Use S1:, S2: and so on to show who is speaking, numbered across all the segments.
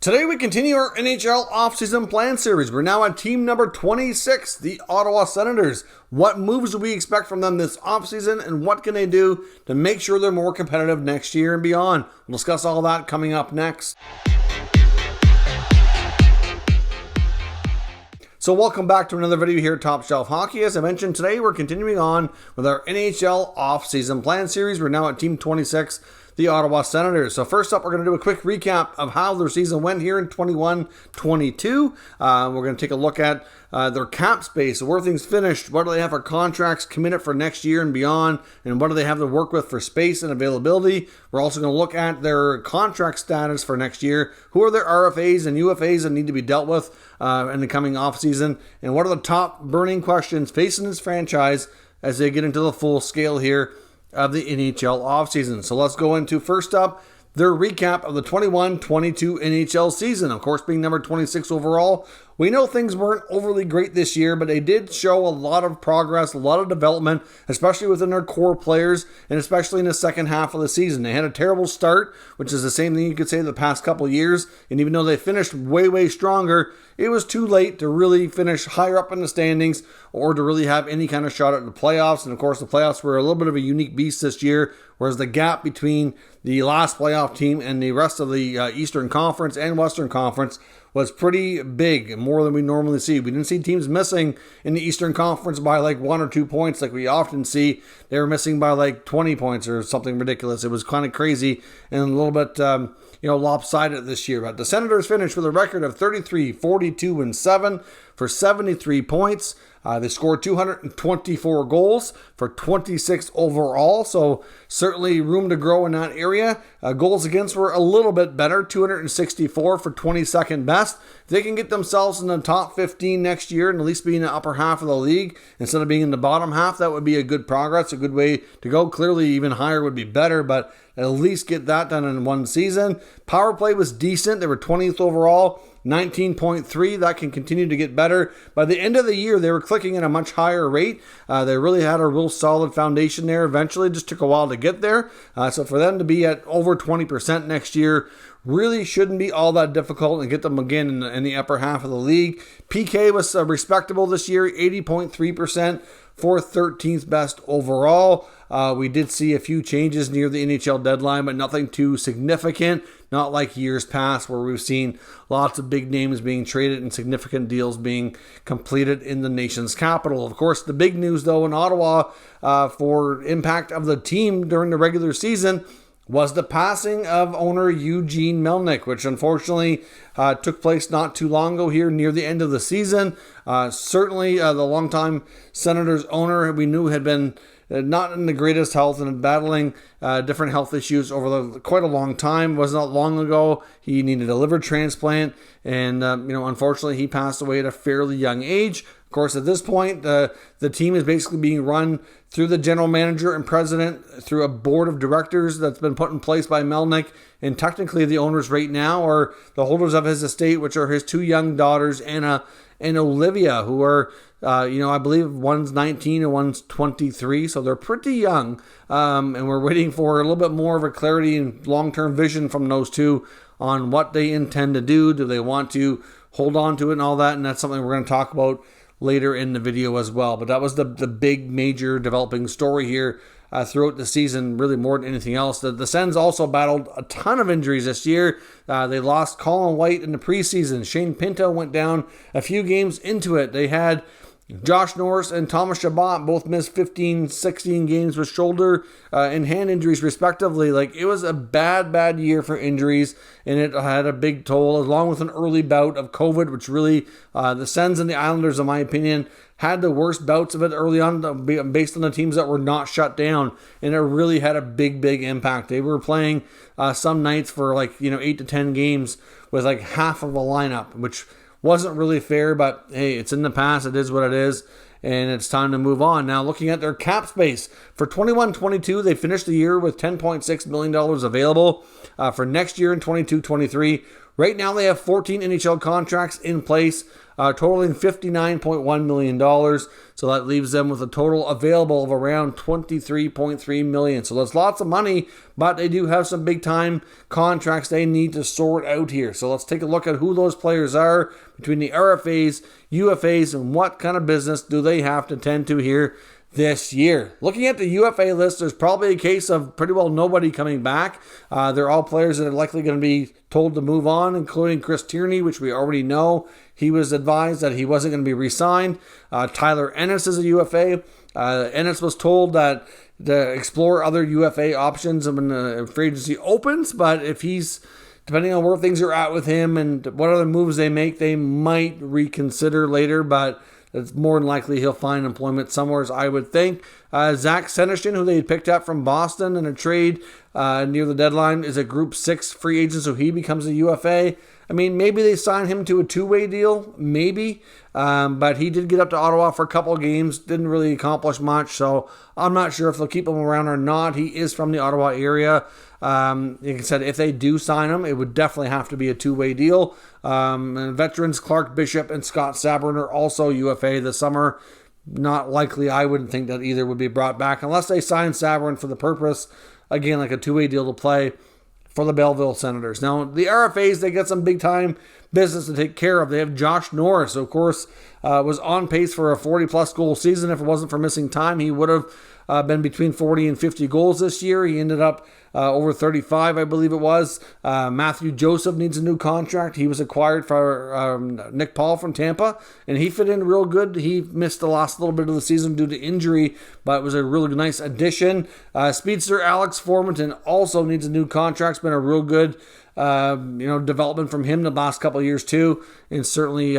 S1: Today we continue our NHL offseason plan series. We're now at team number 26, the Ottawa Senators. What moves do we expect from them this offseason, and what can they do to make sure they're more competitive next year and beyond? We'll discuss all that coming up next. So welcome back to another video here at Top Shelf Hockey. As I mentioned, today we're continuing on with our NHL offseason plan series. We're now at team 26, the Ottawa Senators. So first up, we're going to do a quick recap of how their season went here in 21-22. We're going to take a look at their cap space, where things finished, what do they have for contracts committed for next year and beyond, and what do they have to work with for space and availability. We're also going to look at their contract status for next year. Who are their RFAs and UFAs that need to be dealt with in the coming offseason, and what are the top burning questions facing this franchise as they get into the full scale here of the NHL offseason. So let's go into, first up, their recap of the 21-22 NHL season. Of course, being number 26 overall, we know things weren't overly great this year, but they did show a lot of progress, a lot of development, especially within their core players, and especially in the second half of the season. They had a terrible start, which is the same thing you could say the past couple of years, and even though they finished way stronger, it was too late to really finish higher up in the standings or to really have any kind of shot at the playoffs. And of course, the playoffs were a little bit of a unique beast this year, whereas the gap between the last playoff team and the rest of the Eastern Conference and Western Conference was pretty big, more than we normally see. We didn't see teams missing in the Eastern Conference by like 1 or 2 points like we often see. They were missing by like 20 points or something ridiculous. It was kind of crazy and a little bit lopsided this year. But the Senators finished with a record of 33, 42, and 7 for 73 points. They scored 224 goals for 26 overall, so certainly room to grow in that area. Goals against were a little bit better, 264 for 22nd best. If they can get themselves in the top 15 next year and at least be in the upper half of the league instead of being in the bottom half, that would be a good progress, a good way to go. Clearly, even higher would be better, but at least get that done in one season. Power play was decent. They were 20th overall. 19.3, that can continue to get better. By the end of the year, they were clicking at a much higher rate. They really had a real solid foundation there. Eventually, it just took a while to get there. So for them to be at over 20% next year really shouldn't be all that difficult and get them again in the upper half of the league. PK was respectable this year, 80.3% for 13th best overall. We did see a few changes near the NHL deadline, but nothing too significant. Not like years past where we've seen lots of big names being traded and significant deals being completed in the nation's capital. Of course, the big news, though, in Ottawa for impact of the team during the regular season was the passing of owner Eugene Melnyk, which unfortunately took place not too long ago here near the end of the season. Certainly the longtime Senators owner we knew had been not in the greatest health and battling different health issues over quite a long time. It was not long ago. He needed a liver transplant, and unfortunately he passed away at a fairly young age. Of course, at this point, the team is basically being run through the general manager and president, through a board of directors that's been put in place by Melnyk. And technically, the owners right now are the holders of his estate, which are his 2 young daughters, Anna and Olivia, who are, I believe one's 19 and one's 23. So they're pretty young. And we're waiting for a little bit more of a clarity and long-term vision from those two on what they intend to do. Do they want to hold on to it and all that? And that's something we're going to talk about later in the video as well. But that was the big major developing story here throughout the season, really more than anything else. The Sens also battled a ton of injuries this year. They lost Colin White in the preseason. Shane Pinto went down a few games into it. They had Josh Norris and Thomas Chabot both missed 15, 16 games with shoulder and hand injuries respectively. Like, it was a bad year for injuries, and it had a big toll, along with an early bout of COVID, which really, the Sens and the Islanders, in my opinion, had the worst bouts of it early on based on the teams that were not shut down, and it really had a big impact. They were playing some nights for 8 to 10 games with like half of a lineup, which wasn't really fair, but hey, it's in the past. It is what it is, and it's time to move on. Now, looking at their cap space for 21-22, they finished the year with $10.6 million available. For next year in 22-23, Right now they have 14 NHL contracts in place, totaling $59.1 million. So that leaves them with a total available of around $23.3 million. So that's lots of money, but they do have some big time contracts they need to sort out here. So let's take a look at who those players are between the RFAs, UFAs, and what kind of business do they have to tend to here this year. Looking at the UFA list, there's probably a case of pretty well nobody coming back. They're all players that are likely going to be told to move on, including Chris Tierney, which we already know. He was advised that he wasn't going to be re-signed. Tyler Ennis is a UFA. Ennis was told that to explore other UFA options when the free agency opens, but if he's, depending on where things are at with him and what other moves they make, they might reconsider later, but it's more than likely he'll find employment somewhere, I would think. Zach Senyshyn, who they had picked up from Boston in a trade near the deadline, is a Group 6 free agent, so he becomes a UFA. I mean, maybe they sign him to a two-way deal, maybe. But he did get up to Ottawa for a couple of games, didn't really accomplish much, so I'm not sure if they'll keep him around or not. He is from the Ottawa area. Like I said, if they do sign him, it would definitely have to be a two-way deal. And veterans Clark Bishop and Scott Sabourin are also UFA this summer. Not likely, I wouldn't think that either would be brought back unless they sign Sabourin for the purpose, again, like a two-way deal to play for the Belleville Senators. Now, the RFAs, they got some big-time business to take care of. They have Josh Norris, who, of course, was on pace for a 40-plus goal season. If it wasn't for missing time, he would have been between 40 and 50 goals this year. He ended up over 35, I believe it was. Matthew Joseph needs a new contract. He was acquired for Nick Paul from Tampa, and he fit in real good. He missed the last little bit of the season due to injury, but it was a really nice addition. Speedster Alex Formanton also needs a new contract. It's been a real good development from him the last couple of years too, and certainly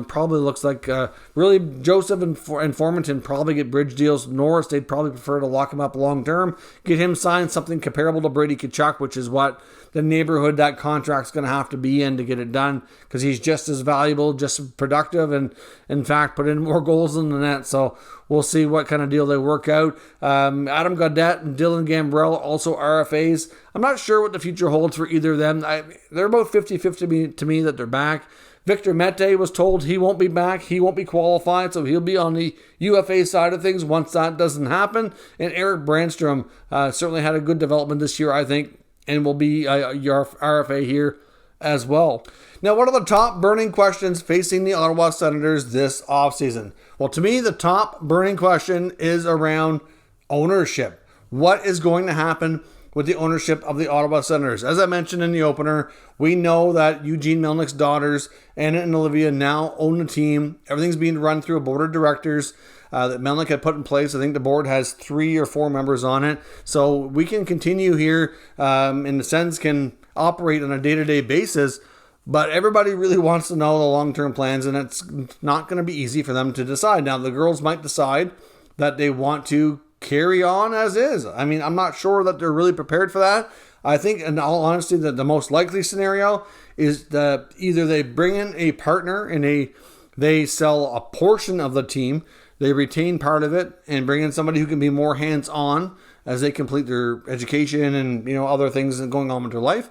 S1: probably looks like really Joseph and Formanton probably get bridge deals. Norris, they'd probably prefer to lock him up long term, get him signed something comparable to Brady Tkachuk, which is what the neighborhood that contract's going to have to be in to get it done, because he's just as valuable, just as productive, and in fact put in more goals in the net. So we'll see what kind of deal they work out. Adam Gaudette and Dylan Gambrell also RFAs. I'm not sure what the future holds for either of them. They're about 50-50 to me that they're back. Victor Mete was told he won't be back. He won't be qualified, so he'll be on the UFA side of things once that doesn't happen. And Eric Brandstrom certainly had a good development this year, I think, and will be your RFA here as well. Now, what are the top burning questions facing the Ottawa Senators this offseason? Well, to me, the top burning question is around ownership. What is going to happen with the ownership of the Ottawa Senators? As I mentioned in the opener, we know that Eugene Melnick's daughters, Anna and Olivia, now own the team. Everything's being run through a board of directors that Melnick had put in place. I think the board has 3 or 4 members on it. So we can continue here, in the sense, can operate on a day-to-day basis, but everybody really wants to know the long-term plans, and it's not going to be easy for them to decide. Now, the girls might decide that they want to carry on as is. I mean, I'm not sure that they're really prepared for that. I think, in all honesty, that the most likely scenario is that either they bring in a partner and they sell a portion of the team, they retain part of it, and bring in somebody who can be more hands-on as they complete their education and other things going on with their life,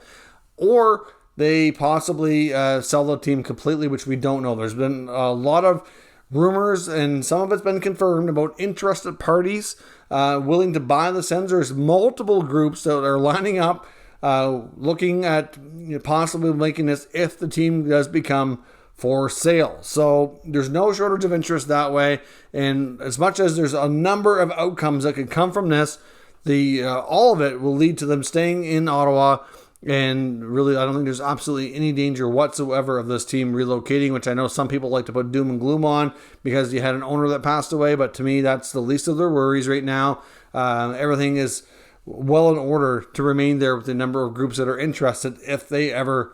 S1: or they possibly sell the team completely, which we don't know. There's been a lot of rumors, and some of it's been confirmed, about interested parties willing to buy the Sens. There's multiple groups that are lining up, looking at possibly making this if the team does become for sale. So there's no shortage of interest that way. And as much as there's a number of outcomes that could come from this, all of it will lead to them staying in Ottawa. And really, I don't think there's absolutely any danger whatsoever of this team relocating, which I know some people like to put doom and gloom on because you had an owner that passed away. But to me, that's the least of their worries right now. Everything is well in order to remain there with the number of groups that are interested if they ever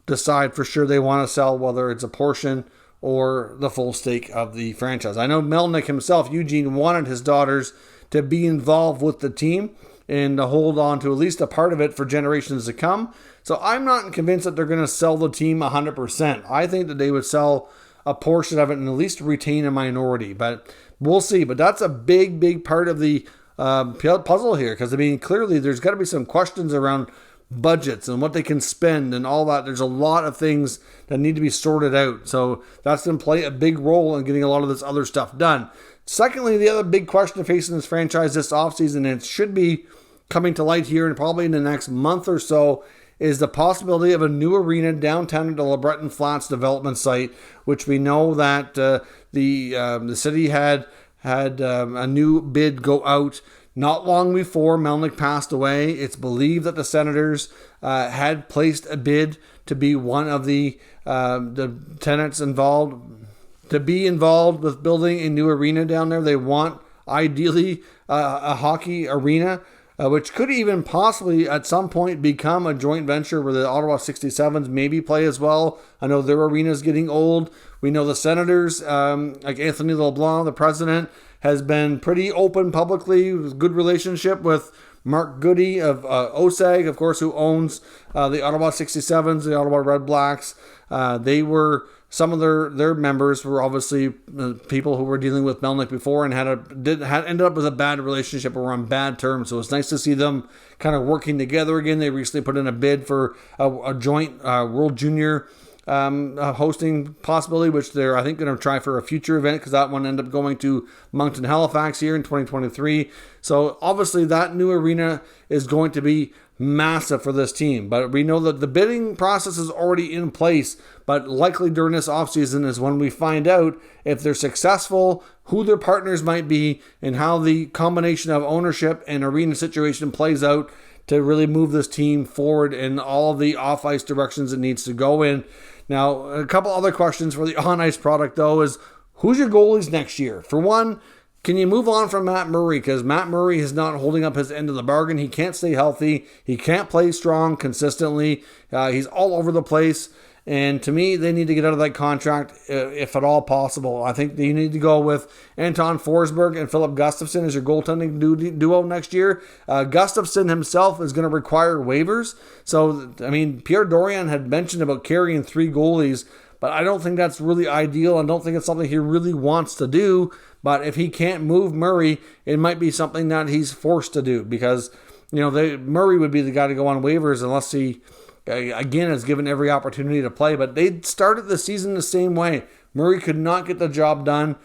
S1: decide for sure they want to sell, whether it's a portion or the full stake of the franchise. I know Melnick himself, Eugene, wanted his daughters to be involved with the team and to hold on to at least a part of it for generations to come. So I'm not convinced that they're going to sell the team 100%. I think that they would sell a portion of it and at least retain a minority, but we'll see. But that's a big part of the puzzle here, because I mean, clearly there's got to be some questions around budgets and what they can spend and all that. There's a lot of things that need to be sorted out. So that's going to play a big role in getting a lot of this other stuff done. Secondly, the other big question facing this franchise this offseason, and it should be coming to light here and probably in the next month or so, is the possibility of a new arena downtown at the LeBreton Flats development site, which we know that the city had a new bid go out not long before Melnyk passed away. It's believed that the Senators had placed a bid to be one of the tenants involved, to be involved with building a new arena down there. They want, ideally, a hockey arena, which could even possibly at some point become a joint venture where the Ottawa 67s maybe play as well. I know their arena is getting old. We know the Senators, like Anthony LeBlanc, the president, has been pretty open publicly, good relationship with Mark Goody of OSAG, of course, who owns the Ottawa 67s, the Ottawa Red Blacks. They were, some of their members were obviously people who were dealing with Melnyk before and had ended up with a bad relationship or were on bad terms. So it's nice to see them kind of working together again. They recently put in a bid for a joint World Junior hosting possibility, which they're, I think, going to try for a future event because that one ended up going to Moncton Halifax here in 2023. So obviously that new arena is going to be massive for this team, but we know that the bidding process is already in place, but likely during this offseason is when we find out if they're successful, who their partners might be, and how the combination of ownership and arena situation plays out to really move this team forward in all of the off-ice directions it needs to go in. Now, a couple other questions for the on-ice product, though, is who's your goalies next year? For one, can you move on from Matt Murray? Because Matt Murray is not holding up his end of the bargain. He can't stay healthy. He can't play strong consistently. He's all over the place. And to me, they need to get out of that contract if at all possible. I think you need to go with Anton Forsberg and Philip Gustafsson as your goaltending duo next year. Gustafsson himself is going to require waivers. So, I mean, Pierre Dorion had mentioned about carrying 3 goalies, but I don't think that's really ideal. I don't think it's something he really wants to do. But if he can't move Murray, it might be something that he's forced to do because, Murray would be the guy to go on waivers unless he, again, is given every opportunity to play. But they started the season the same way. Murray could not get the job done.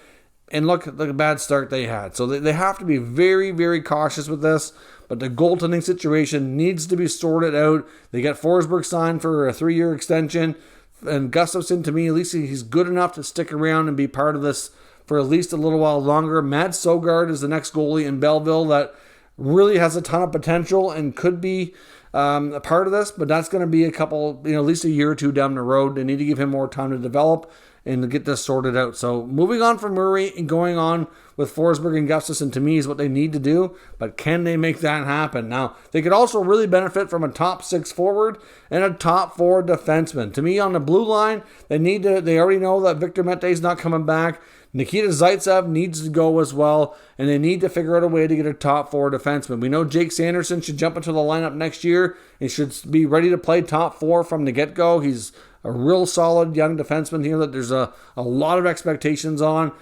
S1: And look at the bad start they had. So they have to be very, very cautious with this. But the goaltending situation needs to be sorted out. They got Forsberg signed for a 3-year extension. And Gustafsson, to me, at least he's good enough to stick around and be part of this for at least a little while longer. Matt Sogard is the next goalie in Belleville that really has a ton of potential and could be a part of this, but that's going to be a couple, at least a year or two down the road. They need to give him more time to develop and to get this sorted out. So moving on from Murray and going on with Forsberg and Gustafsson, to me, is what they need to do. But can they make that happen? Now, they could also really benefit from a top 6 forward and a top 4 defenseman. To me, on the blue line, they already know that Victor Mete is not coming back. Nikita Zaitsev needs to go as well, and they need to figure out a way to get a top 4 defenseman. We know Jake Sanderson should jump into the lineup next year and should be ready to play top 4 from the get-go. He's a real solid young defenseman here that there's a lot of expectations on.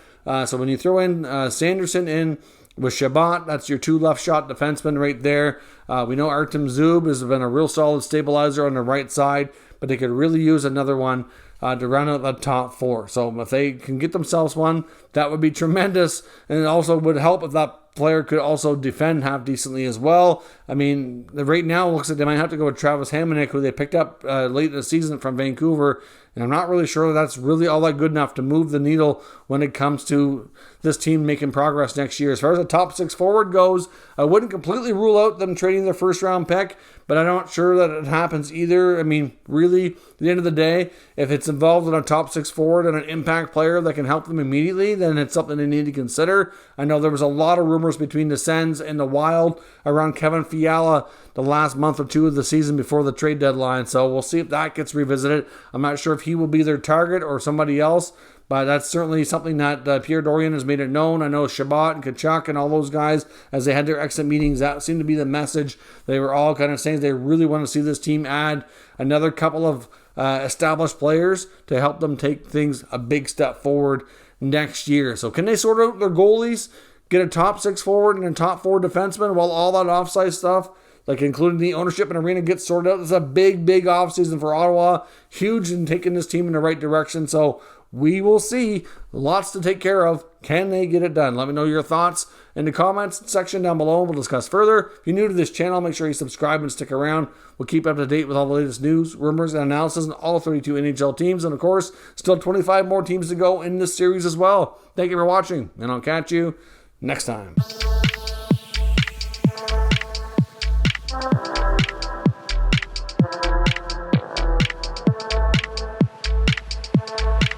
S1: So when you throw in Sanderson in with Shabbat, that's your 2 left-shot defensemen right there. We know Artem Zub has been a real solid stabilizer on the right side, but they could really use another one to round out the top 4. So if they can get themselves one, that would be tremendous. And it also would help if that player could also defend half decently as well. I mean, right now it looks like they might have to go with Travis Hamonic, who they picked up late in the season from Vancouver. And I'm not really sure that's really all that good enough to move the needle when it comes to this team making progress next year. As far as the top 6 forward goes, I wouldn't completely rule out them trading their first round pick, but I'm not sure that it happens either. I mean, really, at the end of the day, if it's involved in a top 6 forward and an impact player that can help them immediately, then it's something they need to consider. I know there was a lot of rumors between the Sens and the Wild around Kevin Fiala the last month or 2 of the season before the trade deadline, so we'll see if that gets revisited. I'm not sure if he will be their target or somebody else, but that's certainly something that Pierre Dorion has made it known. I know Shabbat and Kachuk and all those guys, as they had their exit meetings, that seemed to be the message. They were all kind of saying they really want to see this team add another couple of established players to help them take things a big step forward next year. So can they sort out their goalies, get a top 6 forward and a top 4 defenseman while all that offside stuff like including the ownership and arena, gets sorted out. It's a big offseason for Ottawa. Huge in taking this team in the right direction. So we will see. Lots to take care of. Can they get it done? Let me know your thoughts in the comments section down below. We'll discuss further. If you're new to this channel, make sure you subscribe and stick around. We'll keep up to date with all the latest news, rumors, and analysis on all 32 NHL teams. And of course, still 25 more teams to go in this series as well. Thank you for watching, and I'll catch you next time.